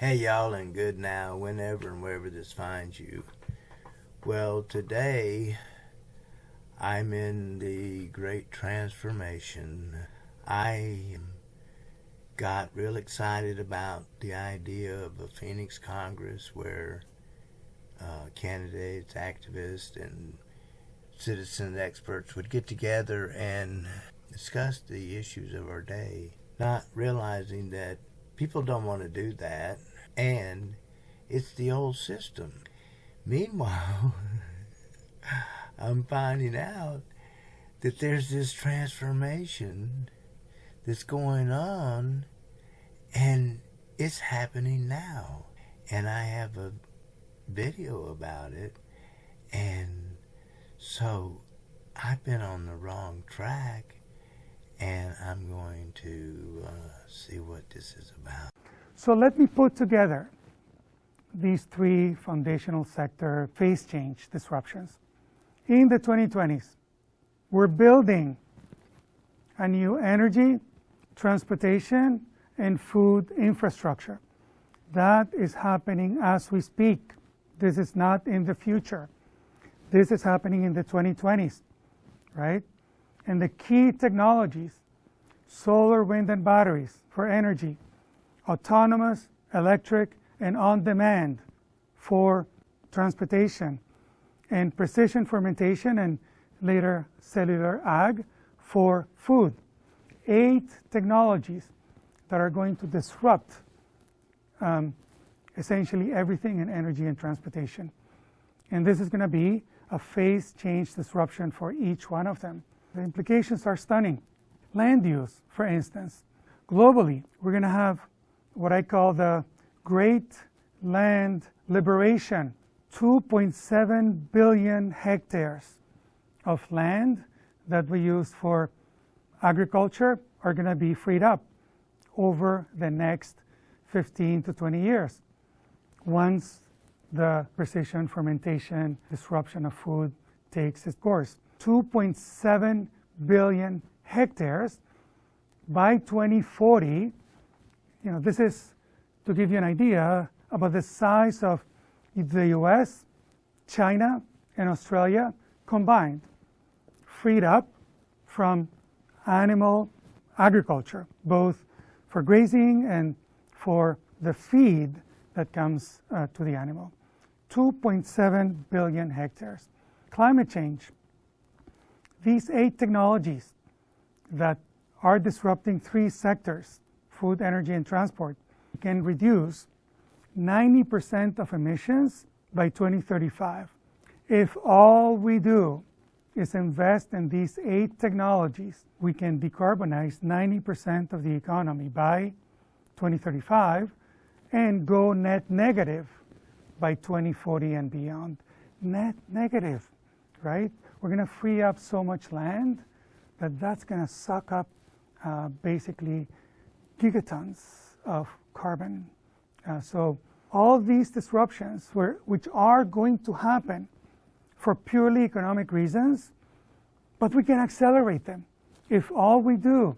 Hey y'all, and good now, whenever and wherever this finds you. Well, today I'm in the great transformation. I got real excited about the idea of a Phoenix Congress where candidates, activists, and citizen experts would get together and discuss the issues of our day, not realizing that people don't want to do that, and it's the old system. Meanwhile, I'm finding out that there's this transformation that's going on, and it's happening now. And I have a video about it, and so I've been on the wrong track, and I'm going to see what this is about. So let me put together these three foundational sector phase change disruptions. In the 2020s, we're building a new energy, transportation, and food infrastructure. That is happening as we speak. This is not in the future. This is happening in the 2020s, right? And the key technologies, solar, wind, and batteries for energy, autonomous, electric, and on-demand for transportation, and precision fermentation and later cellular ag for food. 8 technologies that are going to disrupt essentially everything in energy and transportation. And this is going to be a phase change disruption for each one of them. The implications are stunning. Land use, for instance. Globally, we're going to have what I call the Great Land Liberation. 2.7 billion hectares of land that we use for agriculture are going to be freed up over the next 15 to 20 years once the precision fermentation disruption of food takes its course. 2.7 billion hectares by 2040. This is to give you an idea about the size of the US, China, and Australia combined, freed up from animal agriculture, both for grazing and for the feed that comes to the animal. 2.7 billion hectares. Climate change. These 8 technologies that are disrupting 3 sectors, food, energy, and transport, can reduce 90% of emissions by 2035. If all we do is invest in these 8 technologies, we can decarbonize 90% of the economy by 2035 and go net negative by 2040 and beyond. Net negative, right? We're going to free up so much land that's going to suck up basically gigatons of carbon. So all these disruptions, which are going to happen for purely economic reasons, but we can accelerate them. If all we do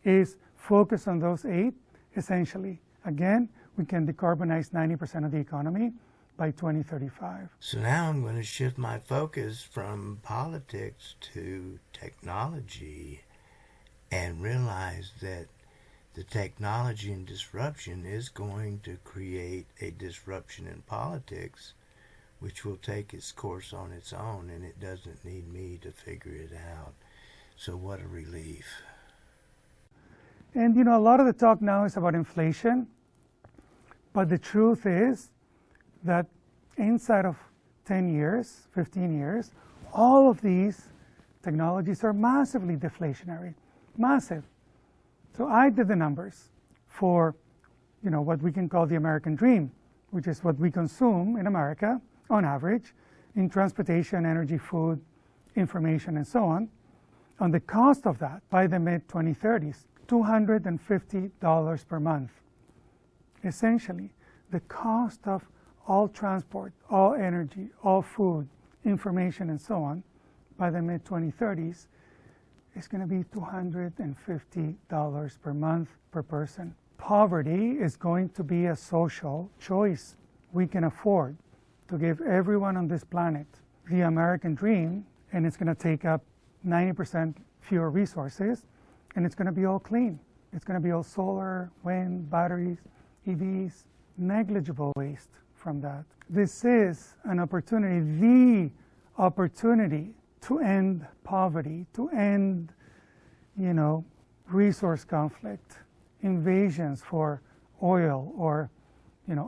is focus on those 8, essentially, again, we can decarbonize 90% of the economy by 2035. So now I'm going to shift my focus from politics to technology and realize that the technology and disruption is going to create a disruption in politics, which will take its course on its own, and it doesn't need me to figure it out. So what a relief. And a lot of the talk now is about inflation, but the truth is that inside of 10 years, 15 years, all of these technologies are massively deflationary, massive. So I did the numbers for, what we can call the American dream, which is what we consume in America on average in transportation, energy, food, information, and so on the cost of that by the mid-2030s, $250 per month. Essentially, the cost of all transport, all energy, all food, information, and so on by the mid-2030s is going to be $250 per month per person. Poverty is going to be a social choice we can afford to give everyone on this planet the American dream, and it's going to take up 90% fewer resources, and it's going to be all clean. It's going to be all solar, wind, batteries, EVs, negligible waste from that. This is an opportunity, the opportunity to end poverty, to end, resource conflict, invasions for oil or,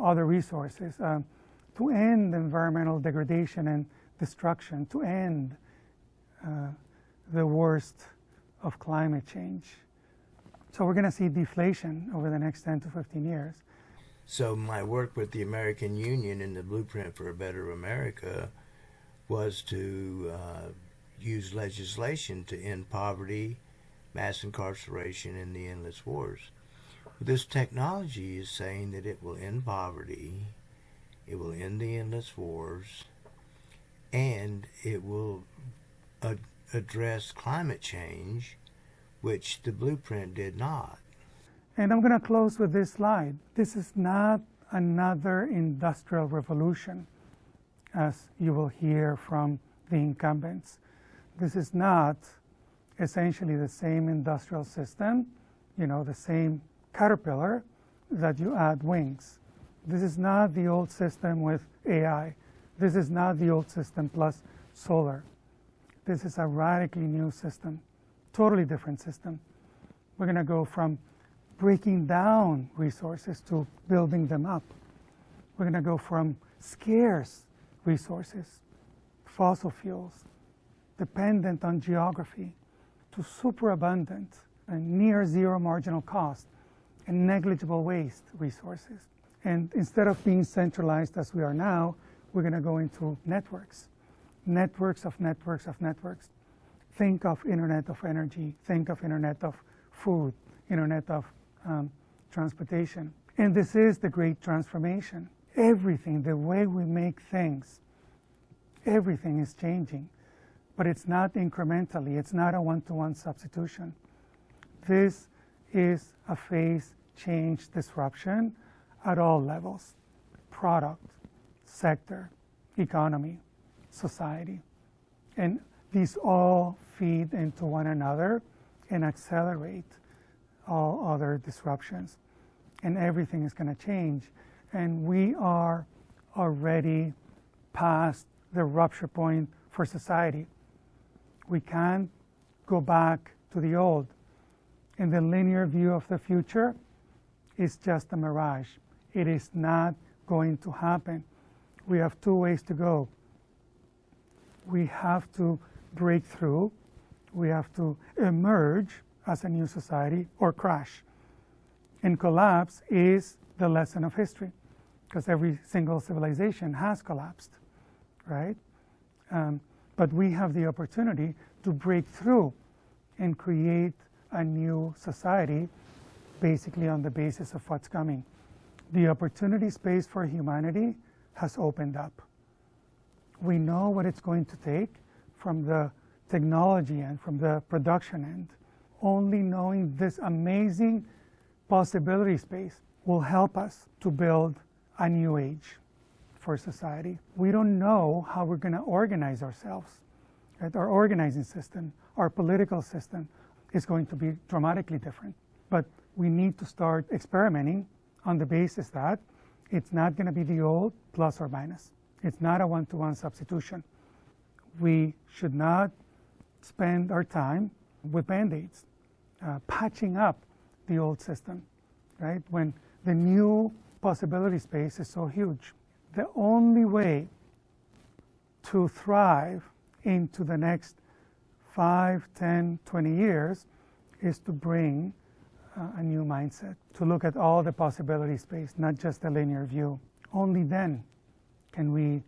other resources, to end environmental degradation and destruction, to end the worst of climate change. So we're going to see deflation over the next 10 to 15 years. So my work with the American Union in the Blueprint for a Better America was to use legislation to end poverty, mass incarceration, and the endless wars. This technology is saying that it will end poverty, it will end the endless wars, and it will address climate change, which the Blueprint did not. And I'm going to close with this slide. This is not another industrial revolution, as you will hear from the incumbents. This is not essentially the same industrial system, the same caterpillar that you add wings. This is not the old system with AI. This is not the old system plus solar. This is a radically new system, totally different system. We're going to go from breaking down resources to building them up. We're going to go from scarce resources, fossil fuels, dependent on geography, to superabundant and near zero marginal cost and negligible waste resources. And instead of being centralized as we are now, we're going to go into networks. Networks of networks of networks. Think of Internet of Energy. Think of Internet of Food. Internet of transportation. And this is the great transformation. Everything, the way we make things, everything is changing. But it's not incrementally. It's not a one-to-one substitution. This is a phase change disruption at all levels: product, sector, economy, society. And these all feed into one another and accelerate all other disruptions. And everything is going to change. And we are already past the rupture point for society. We can't go back to the old. And the linear view of the future is just a mirage. It is not going to happen. We have two ways to go. We have to break through. We have to emerge as a new society or crash. And collapse is the lesson of history, because every single civilization has collapsed, right? But we have the opportunity to break through and create a new society basically on the basis of what's coming. The opportunity space for humanity has opened up. We know what it's going to take from the technology end, from the production end. Only knowing this amazing possibility space will help us to build a new age for society. We don't know how we're going to organize ourselves. Right? Our organizing system, our political system is going to be dramatically different. But we need to start experimenting on the basis that it's not going to be the old plus or minus. It's not a one-to-one substitution. We should not spend our time with Band-Aids, patching up the old system, right? When the new possibility space is so huge. The only way to thrive into the next 5, 10, 20 years is to bring a new mindset, to look at all the possibility space, not just a linear view. Only then can we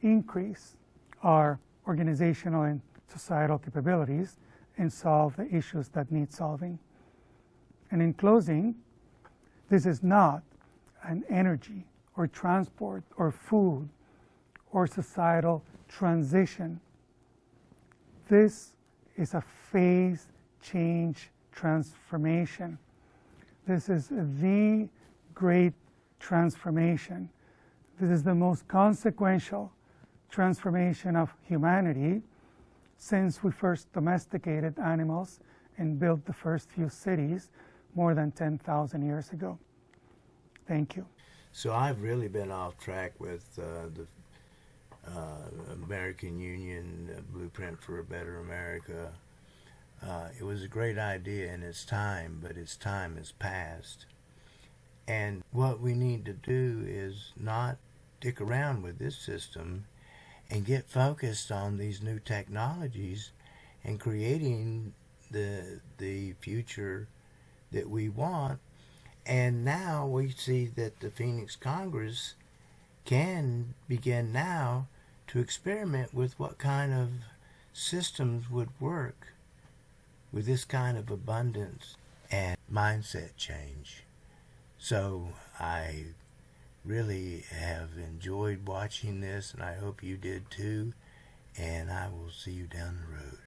increase our organizational and societal capabilities and solve the issues that need solving. And in closing, this is not an energy or transport or food or societal transition. This is a phase change transformation. This is the great transformation. This is the most consequential transformation of humanity since we first domesticated animals and built the first few cities more than 10,000 years ago. Thank you. So I've really been off track with the American Union Blueprint for a Better America. It was a great idea in its time, but its time has passed. And what we need to do is not dick around with this system and get focused on these new technologies and creating the future that we want. And now we see that the Phoenix Congress can begin now to experiment with what kind of systems would work with this kind of abundance and mindset change. So I really have enjoyed watching this, and I hope you did too, and I will see you down the road.